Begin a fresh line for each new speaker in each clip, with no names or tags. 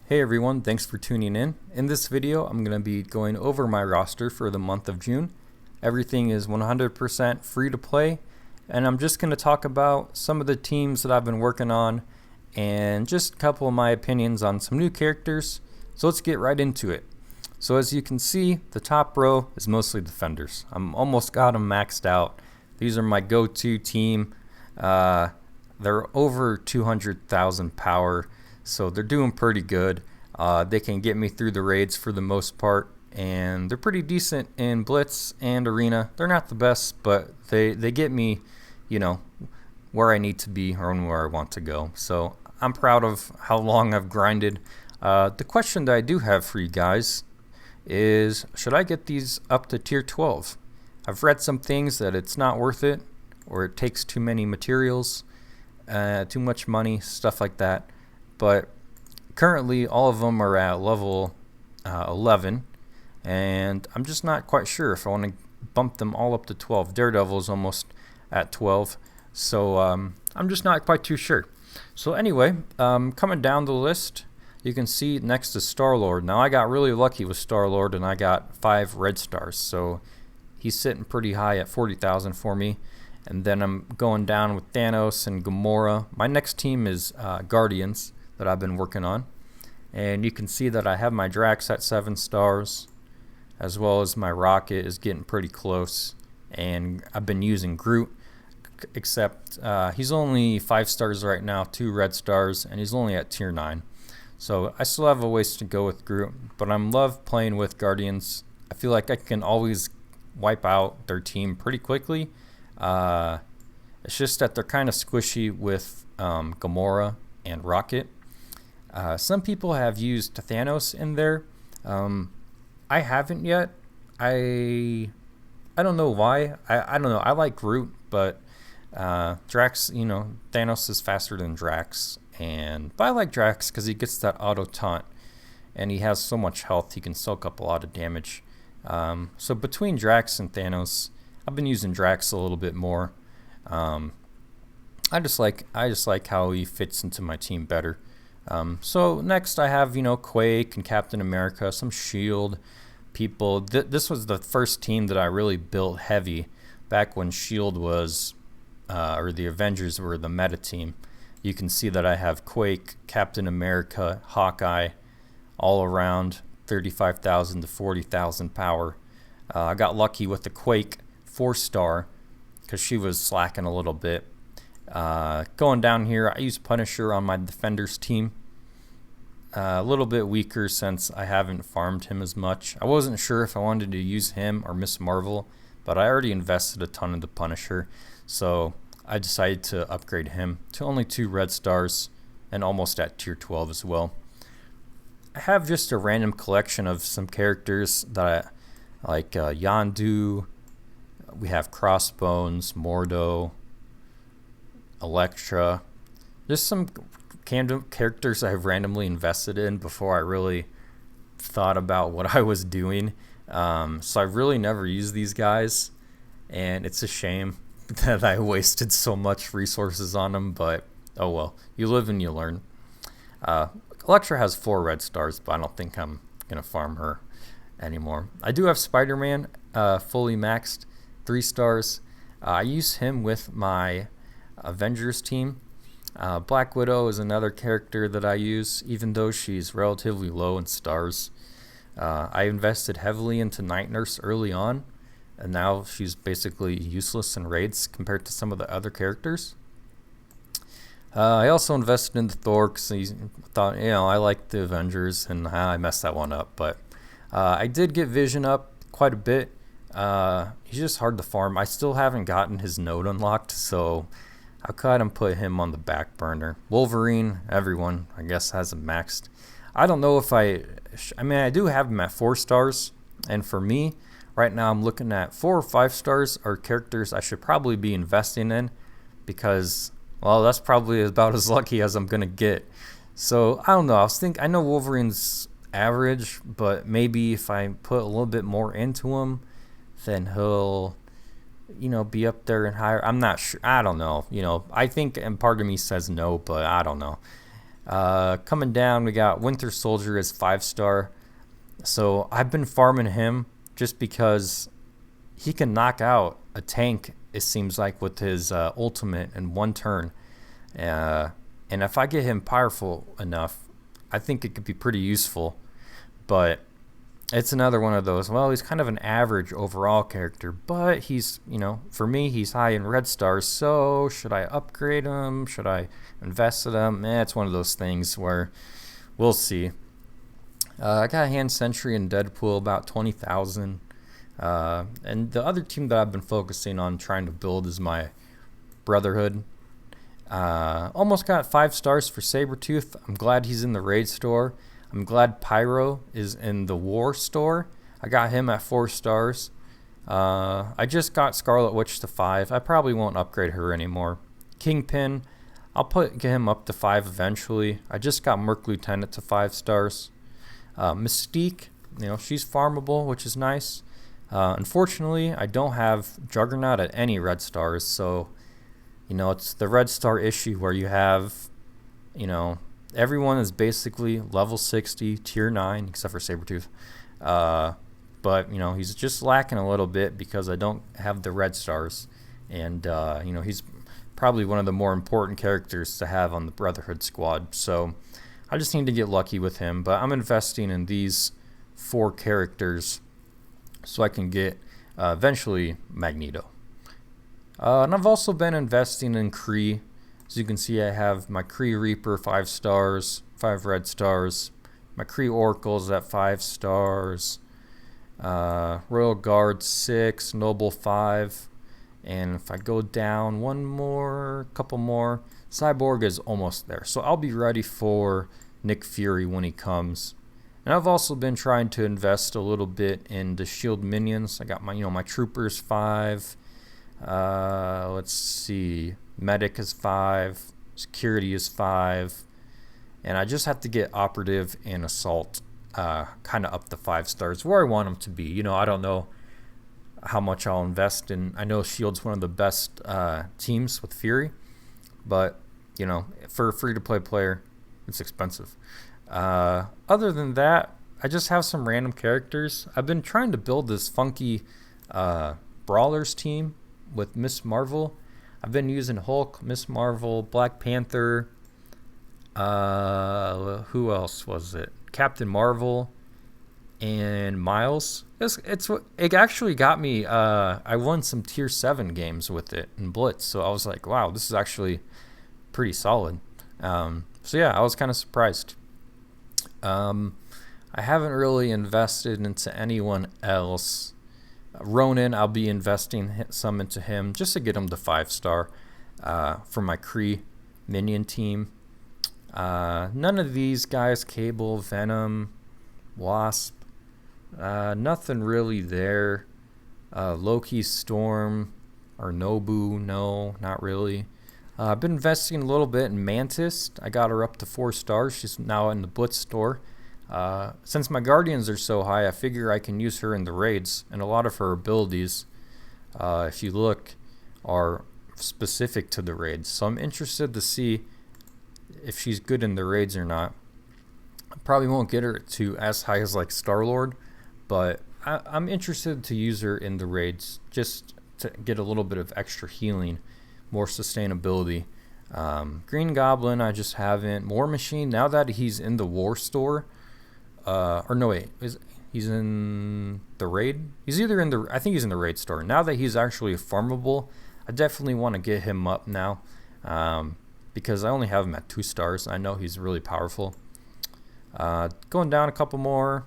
Hey everyone, thanks for tuning in. In this video, I'm going to be going over my roster for the month of June. Everything is 100% free to play, and I'm just going to talk about some of the teams that I've been working on and just a couple of my opinions on some new characters. So let's get right into it. So as you can see, the top row is mostly defenders. I'm almost got them maxed out. These are my go-to team. They're over 200,000 power. So they're doing pretty good. They can get me through the raids for the most part, and they're pretty decent in Blitz and Arena. They're not the best, but they get me, where I need to be or where I want to go. So I'm proud of how long I've grinded. The question that I do have for you guys is, should I get these up to tier 12? I've read some things that it's not worth it, or it takes too many materials, too much money, stuff like that. But currently all of them are at level 11, and I'm just not quite sure if I want to bump them all up to 12. Daredevil is almost at 12, so I'm just not quite too sure. So anyway, coming down the list, you can see next to Star-Lord. Now I got really lucky with Star-Lord, and I got 5 red stars, so he's sitting pretty high at 40,000 for me. And then I'm going down with Thanos and Gamora. My next team is Guardians that I've been working on, and you can see that I have my Drax at 7 stars, as well as my Rocket is getting pretty close, and I've been using Groot, except he's only 5 stars right now, 2 red stars, and he's only at tier 9, so I still have a ways to go with Groot, but I'm love playing with Guardians. I feel like I can always wipe out their team pretty quickly. It's just that they're kind of squishy with Gamora and Rocket. Some people have used Thanos in there. I haven't yet. I don't know why. I don't know. I like Groot, but Drax, Thanos is faster than Drax. But I like Drax because he gets that auto taunt, and he has so much health he can soak up a lot of damage. So between Drax and Thanos, I've been using Drax a little bit more. I just like how he fits into my team better. So next I have, Quake and Captain America, some Shield people. This was the first team that I really built heavy back when Shield was, or the Avengers were the meta team. You can see that I have Quake, Captain America, Hawkeye, all around 35,000 to 40,000 power. I got lucky with the Quake 4-star because she was slacking a little bit. Going down here, I use Punisher on my Defenders team. A little bit weaker since I haven't farmed him as much. I wasn't sure if I wanted to use him or Miss Marvel, but I already invested a ton in the Punisher, so I decided to upgrade him to only 2 red stars and almost at tier 12 as well. I have just a random collection of some characters that I like. Yondu, we have Crossbones, Mordo, Elektra. Just some characters I've randomly invested in before I really thought about what I was doing. So I've really never used these guys, and it's a shame that I wasted so much resources on them, but oh well, you live and you learn. Elektra has 4 red stars, but I don't think I'm going to farm her anymore. I do have Spider-Man fully maxed, 3 stars. I use him with my Avengers team. Black Widow is another character that I use, even though she's relatively low in stars. I invested heavily into Night Nurse early on, and now she's basically useless in raids compared to some of the other characters. I also invested into Thor because I thought, I like the Avengers, and I messed that one up. But I did get Vision up quite a bit. He's just hard to farm. I still haven't gotten his node unlocked, so I kind of put him on the back burner. Wolverine, everyone, I guess, has him maxed. I don't know if I do have him at 4 stars, and for me, right now I'm looking at 4 or 5 stars are characters I should probably be investing in, because, well, that's probably about as lucky as I'm going to get. So, I don't know. I know Wolverine's average, but maybe if I put a little bit more into him, then he'll be up there and higher. I'm not sure. I don't know. I think, and part of me says no, but I don't know. Coming down, we got Winter Soldier as 5-star. So I've been farming him just because he can knock out a tank, it seems like, with his ultimate in one turn. And if I get him powerful enough, I think it could be pretty useful. But it's another one of those, well, he's kind of an average overall character, but he's, for me, he's high in red stars, so should I upgrade him? Should I invest in him? It's one of those things where we'll see. I got a hand sentry in Deadpool, about 20,000. And the other team that I've been focusing on trying to build is my Brotherhood. Almost got 5 stars for Sabretooth. I'm glad he's in the raid store. I'm glad Pyro is in the War store. I got him at 4 stars. I just got Scarlet Witch to 5. I probably won't upgrade her anymore. Kingpin, get him up to 5 eventually. I just got Merc Lieutenant to 5 stars. Mystique, she's farmable, which is nice. Unfortunately, I don't have Juggernaut at any red stars, so it's the red star issue where you have, everyone is basically level 60, tier 9, except for Sabretooth. But, he's just lacking a little bit because I don't have the red stars. And, he's probably one of the more important characters to have on the Brotherhood squad. So I just need to get lucky with him. But I'm investing in these 4 characters so I can get, eventually, Magneto. And I've also been investing in Kree. As you can see, I have my Kree Reaper 5 stars, 5 red stars. My Kree Oracle's at 5 stars. Royal Guard 6, Noble 5. And if I go down a couple more, Cyborg is almost there. So I'll be ready for Nick Fury when he comes. And I've also been trying to invest a little bit in the Shield minions. I got my, my Troopers 5. Let's see. Medic is 5, Security is 5, and I just have to get Operative and Assault kind of up to 5 stars where I want them to be. I don't know how much I'll invest in. I know Shield's one of the best teams with Fury, but for a free-to-play player, it's expensive. Other than that, I just have some random characters. I've been trying to build this funky Brawlers team with Miss Marvel. I've been using Hulk, Miss Marvel, Black Panther, who else was it? Captain Marvel, and Miles. It actually got me, I won some tier 7 games with it in Blitz, so I was like, wow, this is actually pretty solid. So yeah, I was kind of surprised. I haven't really invested into anyone else. Ronan, I'll be investing some into him just to get him to 5 star for my Kree minion team. None of these guys, Cable, Venom, Wasp, nothing really there. Loki, Storm, or Nobu, no, not really. I've been investing a little bit in Mantis. I got her up to 4 stars. She's now in the Blitz store. Since my Guardians are so high, I figure I can use her in the raids, and a lot of her abilities, if you look, are specific to the raids. So I'm interested to see if she's good in the raids or not. I probably won't get her to as high as like Star-Lord, but I'm interested to use her in the raids just to get a little bit of extra healing, more sustainability. Green Goblin, I just haven't. War Machine, now that he's in the War store, he's in the raid? He's either in I think he's in the raid store. Now that he's actually farmable, I definitely want to get him up now, because I only have him at 2 stars. I know he's really powerful. Going down a couple more.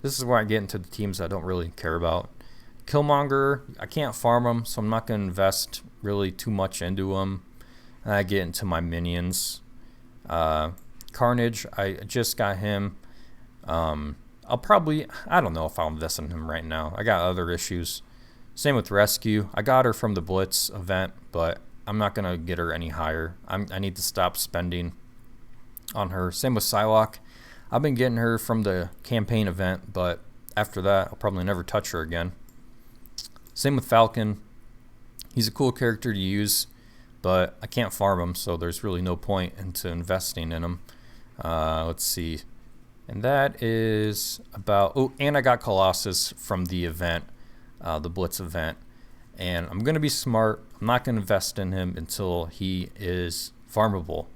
This is where I get into the teams I don't really care about. Killmonger, I can't farm him, so I'm not going to invest really too much into him. And I get into my minions. Carnage, I just got him. I don't know if I'll invest in him right now. I got other issues. Same with Rescue. I got her from the Blitz event, but I'm not going to get her any higher. I need to stop spending on her. Same with Psylocke. I've been getting her from the campaign event, but after that, I'll probably never touch her again. Same with Falcon. He's a cool character to use, but I can't farm him, so there's really no point into investing in him. Let's see. And that is about... Oh, and I got Colossus from the event, the Blitz event. And I'm going to be smart. I'm not going to invest in him until he is farmable.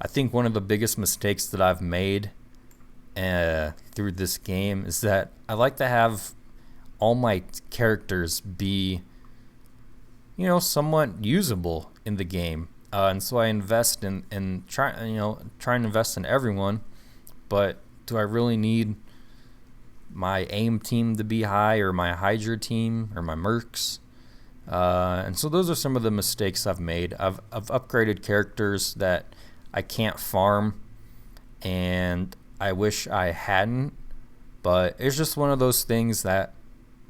I think one of the biggest mistakes that I've made through this game is that I like to have all my characters be, you know, somewhat usable in the game. And so I invest in try and invest in everyone. But do I really need my aim team to be high, or my Hydra team, or my Mercs? And so those are some of the mistakes I've made. I've upgraded characters that I can't farm, and I wish I hadn't. But it's just one of those things that,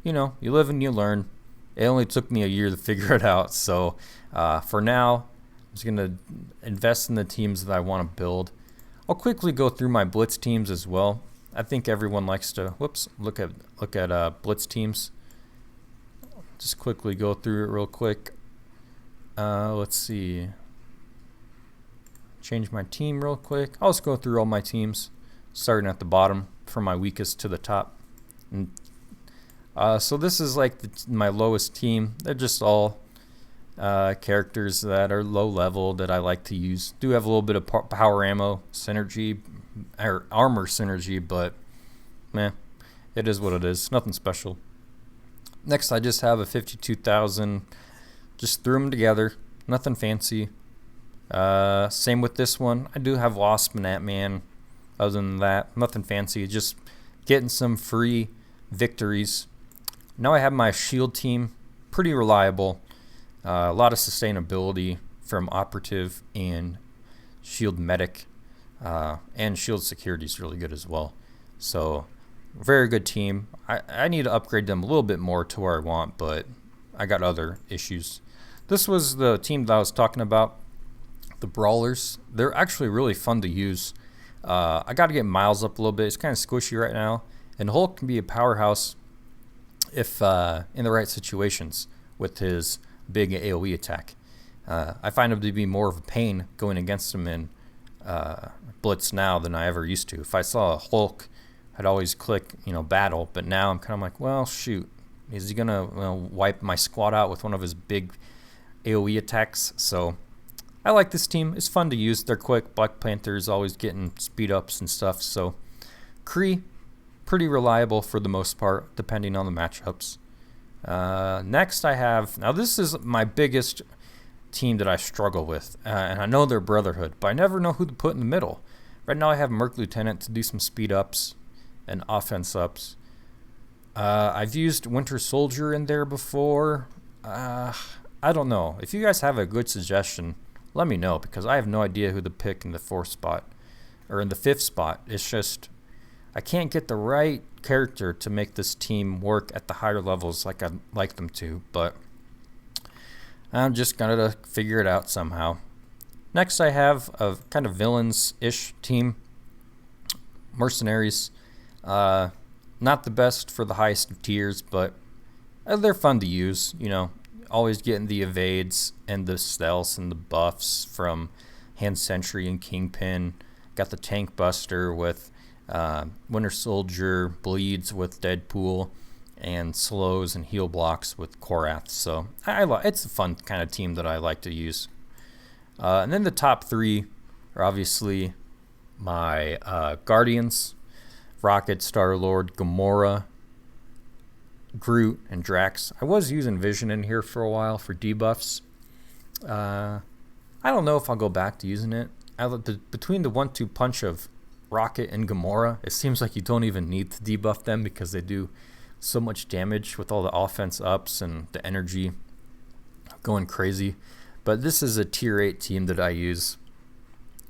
you know, you live and you learn. It only took me a year to figure it out. So for now, I'm just going to invest in the teams that I want to build. I'll quickly go through my Blitz teams as well. I think everyone likes to look at Blitz teams. Just quickly go through it real quick. Let's see. Change my team real quick. I'll just go through all my teams, starting at the bottom from my weakest to the top. And so this is like my lowest team. They're just all characters that are low level that I like to use. Do have a little bit of power ammo synergy, or armor synergy, but man, it is what it is. Nothing special. Next, I just have a 52,000. Just threw them together. Nothing fancy. Same with this one. I do have Wasp and Ant-Man. Other than that, nothing fancy. Just getting some free victories. Now I have my shield team. Pretty reliable. A lot of sustainability from operative and shield medic, and shield security is really good as well. So very good team. I need to upgrade them a little bit more to where I want, but I got other issues. This was the team that I was talking about, the Brawlers. They're actually really fun to use. I got to get Miles up a little bit. It's kind of squishy right now, and Hulk can be a powerhouse if in the right situations with his big AoE attack. I find him to be more of a pain going against him in Blitz now than I ever used to. If I saw a Hulk, I'd always click, battle, but now I'm kind of like, well, shoot, is he gonna wipe my squad out with one of his big AoE attacks? So I like this team. It's fun to use. They're quick. Black Panther's always getting speed ups and stuff. So Kree, pretty reliable for the most part, depending on the matchups. Next I have, now this is my biggest team that I struggle with, and I know they're Brotherhood, but I never know who to put in the middle. Right now I have Merc Lieutenant to do some speed ups and offense ups. I've used Winter Soldier in there before. I don't know. If you guys have a good suggestion, let me know, because I have no idea who to pick in the 4th spot or in the 5th spot. It's just I can't get the right character to make this team work at the higher levels like I'd like them to, but I'm just gonna figure it out somehow. Next I have a kind of villains-ish team. Mercenaries. Not the best for the highest of tiers, but they're fun to use. Always getting the evades and the stealths and the buffs from Hand Sentry and Kingpin. Got the Tank Buster with Winter Soldier, bleeds with Deadpool, and slows and heal blocks with Korath. So it's a fun kind of team that I like to use. And then the top 3 are obviously my Guardians: Rocket, Star-Lord, Gamora, Groot, and Drax. I was using Vision in here for a while for debuffs. I don't know if I'll go back to using it. Between the 1-2 punch of Rocket and Gamora, it seems like you don't even need to debuff them because they do so much damage with all the offense ups and the energy going crazy. But this is a tier 8 team that I use,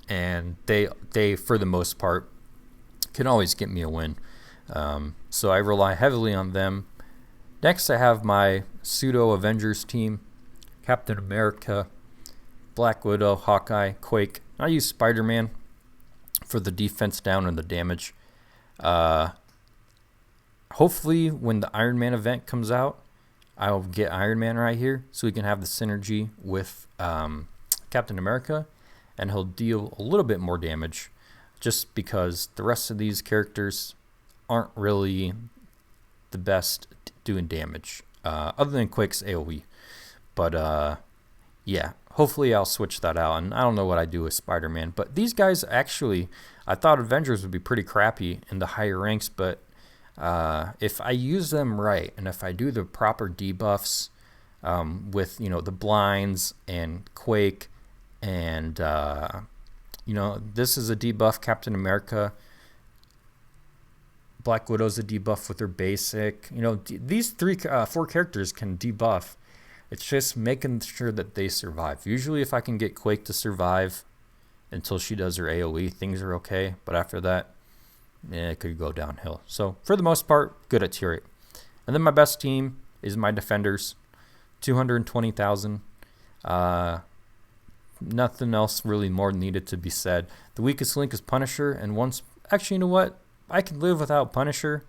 and they for the most part can always get me a win. So I rely heavily on them. Next I have my pseudo Avengers team: Captain America, Black Widow, Hawkeye, Quake. I use Spider-Man for the defense down and the damage. Hopefully when the Iron Man event comes out, I'll get Iron Man right here so we can have the synergy with Captain America, and he'll deal a little bit more damage just because the rest of these characters aren't really the best doing damage, other than Quake's AoE. But yeah, hopefully I'll switch that out, and I don't know what I do with Spider-Man. But these guys actually, I thought Avengers would be pretty crappy in the higher ranks, but if I use them right, and if I do the proper debuffs with, you know, the blinds and Quake, and you know, this is a debuff, Captain America, Black Widow's a debuff with her basic. You know, these four characters can debuff. It's just making sure that they survive. Usually if I can get Quake to survive until she does her AoE, things are okay. But after that, it could go downhill. So for the most part, good at tier 8. And then my best team is my defenders, 220,000. Nothing else really more needed to be said. The weakest link is Punisher, and actually, you know what? I can live without Punisher,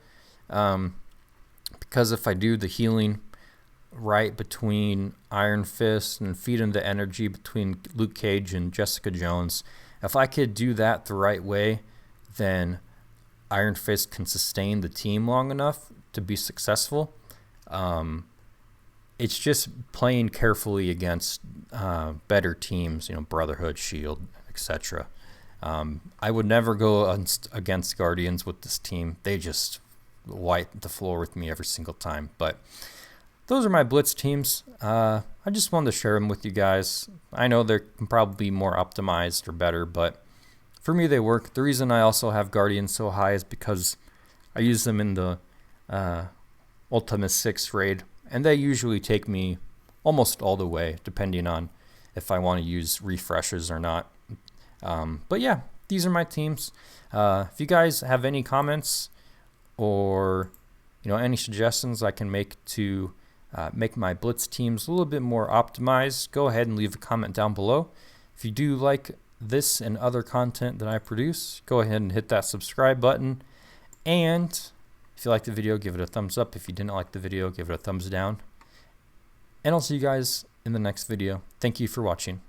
because if I do the healing right between Iron Fist and feed him the energy between Luke Cage and Jessica Jones, if I could do that the right way, then Iron Fist can sustain the team long enough to be successful. It's just playing carefully against better teams, you know, Brotherhood, Shield, etc. I would never go against Guardians with this team. They just wipe the floor with me every single time. But those are my Blitz teams. I just wanted to share them with you guys. I know they can probably be more optimized or better, but for me they work. The reason I also have Guardians so high is because I use them in the Ultimate 6 raid, and they usually take me almost all the way, depending on if I want to use refreshes or not. But yeah, these are my teams. If you guys have any comments or, you know, any suggestions I can make to make my Blitz teams a little bit more optimized, go ahead and leave a comment down below. If you do like this and other content that I produce, go ahead and hit that subscribe button. And if you liked the video, give it a thumbs up. If you didn't like the video, give it a thumbs down. And I'll see you guys in the next video. Thank you for watching.